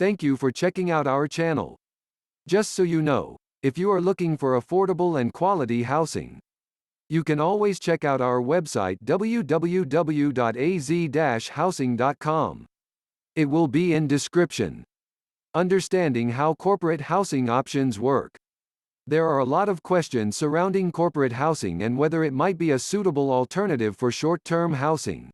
Thank you for checking out our channel. Just so you know, if you are looking for affordable and quality housing, you can always check out our website www.az-housing.com. It will be in description. Understanding how corporate housing options work. There are a lot of questions surrounding corporate housing and whether it might be a suitable alternative for short-term housing.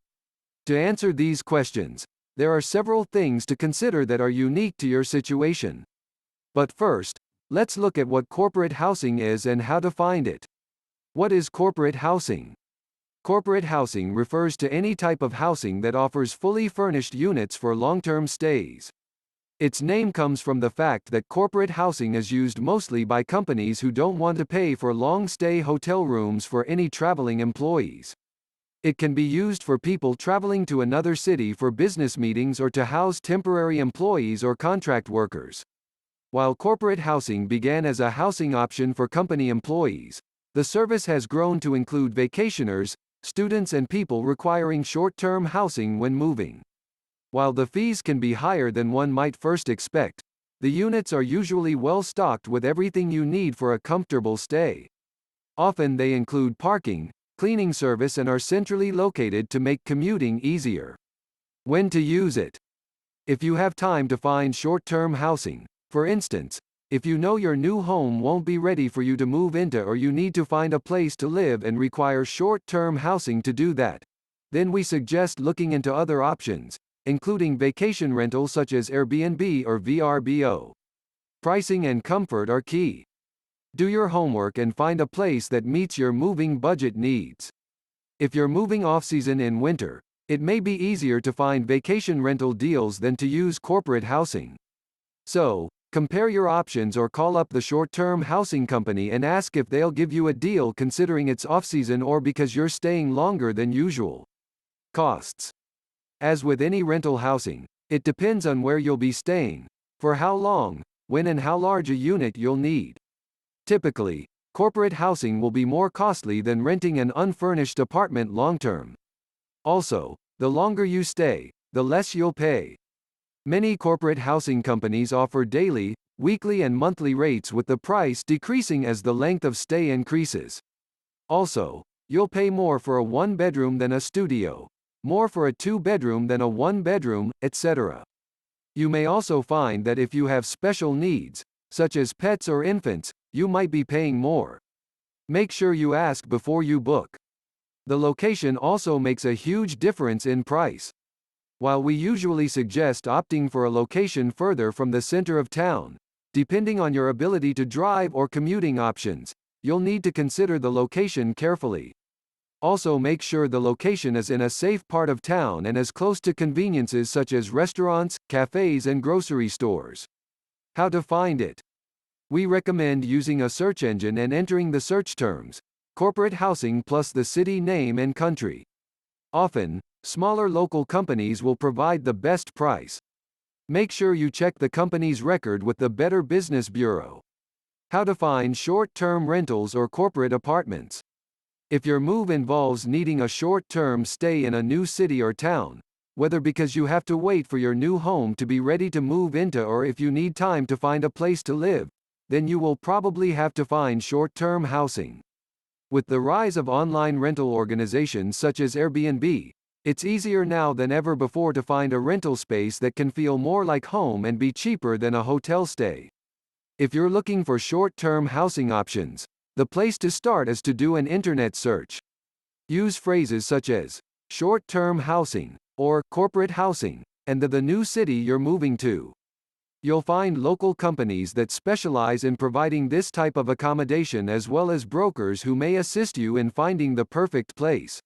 To answer these questions, there are several things to consider that are unique to your situation. But first, let's look at what corporate housing is and how to find it. What is corporate housing? Corporate housing refers to any type of housing that offers fully furnished units for long-term stays. Its name comes from the fact that corporate housing is used mostly by companies who don't want to pay for long-stay hotel rooms for any traveling employees. It can be used for people traveling to another city for business meetings or to house temporary employees or contract workers. While corporate housing began as a housing option for company employees, the service has grown to include vacationers, students, and people requiring short-term housing when moving. While the fees can be higher than one might first expect, the units are usually well stocked with everything you need for a comfortable stay. Often they include parking, cleaning service, and are centrally located to make commuting easier. When to use it? If you have time to find short-term housing, for instance, if you know your new home won't be ready for you to move into or you need to find a place to live and require short-term housing to do that, then we suggest looking into other options, including vacation rentals such as Airbnb or Vrbo. Pricing and comfort are key. Do your homework and find a place that meets your moving budget needs. If you're moving off-season in winter, it may be easier to find vacation rental deals than to use corporate housing. So, compare your options or call up the short-term housing company and ask if they'll give you a deal considering it's off-season or because you're staying longer than usual. Costs. As with any rental housing, it depends on where you'll be staying, for how long, when, and how large a unit you'll need. Typically, corporate housing will be more costly than renting an unfurnished apartment long-term. Also, the longer you stay, the less you'll pay. Many corporate housing companies offer daily, weekly, and monthly rates, with the price decreasing as the length of stay increases. Also, you'll pay more for a one-bedroom than a studio, more for a two-bedroom than a one-bedroom, etc. You may also find that if you have special needs, such as pets or infants, you might be paying more. Make sure you ask before you book. The location also makes a huge difference in price. While we usually suggest opting for a location further from the center of town, depending on your ability to drive or commuting options, you'll need to consider the location carefully. Also, make sure the location is in a safe part of town and is close to conveniences such as restaurants, cafes, and grocery stores. How to find it? We recommend using a search engine and entering the search terms, corporate housing plus the city name and country. Often, smaller local companies will provide the best price. Make sure you check the company's record with the Better Business Bureau. How to find short-term rentals or corporate apartments. If your move involves needing a short-term stay in a new city or town, whether because you have to wait for your new home to be ready to move into or if you need time to find a place to live, then you will probably have to find short-term housing. With the rise of online rental organizations such as Airbnb, it's easier now than ever before to find a rental space that can feel more like home and be cheaper than a hotel stay. If you're looking for short-term housing options, the place to start is to do an internet search. Use phrases such as short-term housing or corporate housing and the new city you're moving to. You'll find local companies that specialize in providing this type of accommodation as well as brokers who may assist you in finding the perfect place.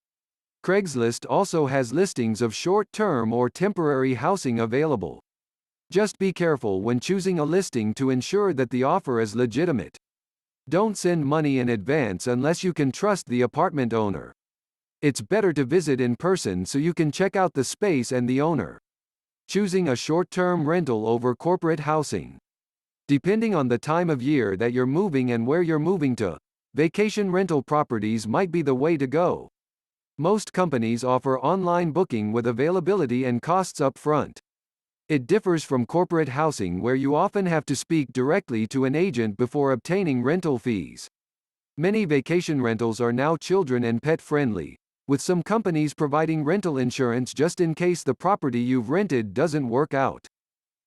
Craigslist also has listings of short-term or temporary housing available. Just be careful when choosing a listing to ensure that the offer is legitimate. Don't send money in advance unless you can trust the apartment owner. It's better to visit in person so you can check out the space and the owner. Choosing a short-term rental over corporate housing. Depending on the time of year that you're moving and where you're moving to, vacation rental properties might be the way to go. Most companies offer online booking with availability and costs up front. It differs from corporate housing where you often have to speak directly to an agent before obtaining rental fees. Many vacation rentals are now children and pet friendly, with some companies providing rental insurance just in case the property you've rented doesn't work out.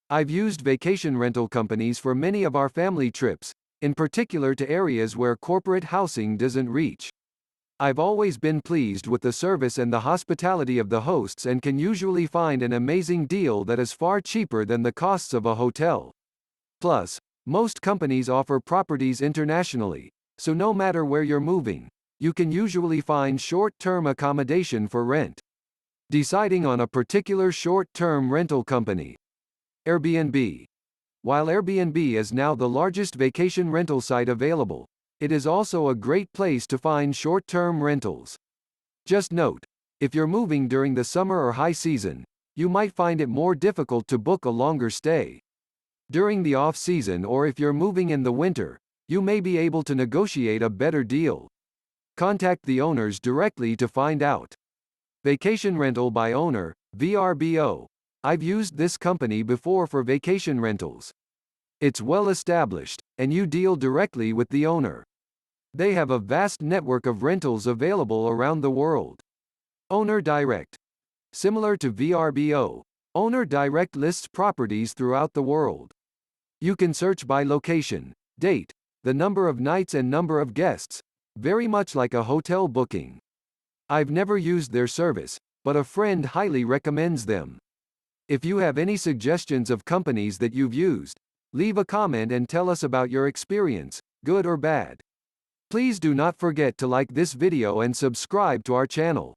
I've used vacation rental companies for many of our family trips, in particular to areas where corporate housing doesn't reach. I've always been pleased with the service and the hospitality of the hosts and can usually find an amazing deal that is far cheaper than the costs of a hotel. Plus, most companies offer properties internationally, so no matter where you're moving, you can usually find short-term accommodation for rent. Deciding on a particular short-term rental company. Airbnb. While Airbnb is now the largest vacation rental site available, it is also a great place to find short-term rentals. Just note, if you're moving during the summer or high season, you might find it more difficult to book a longer stay. During the off-season or if you're moving in the winter, you may be able to negotiate a better deal. Contact the owners directly to find out. Vacation Rental by Owner, Vrbo. I've used this company before for vacation rentals. It's well established, and you deal directly with the owner. They have a vast network of rentals available around the world. Owner Direct. Similar to Vrbo, Owner Direct lists properties throughout the world. You can search by location, date, the number of nights and number of guests, very much like a hotel booking. I've never used their service, but a friend highly recommends them. If you have any suggestions of companies that you've used, leave a comment and tell us about your experience, good or bad. Please do not forget to like this video and subscribe to our channel.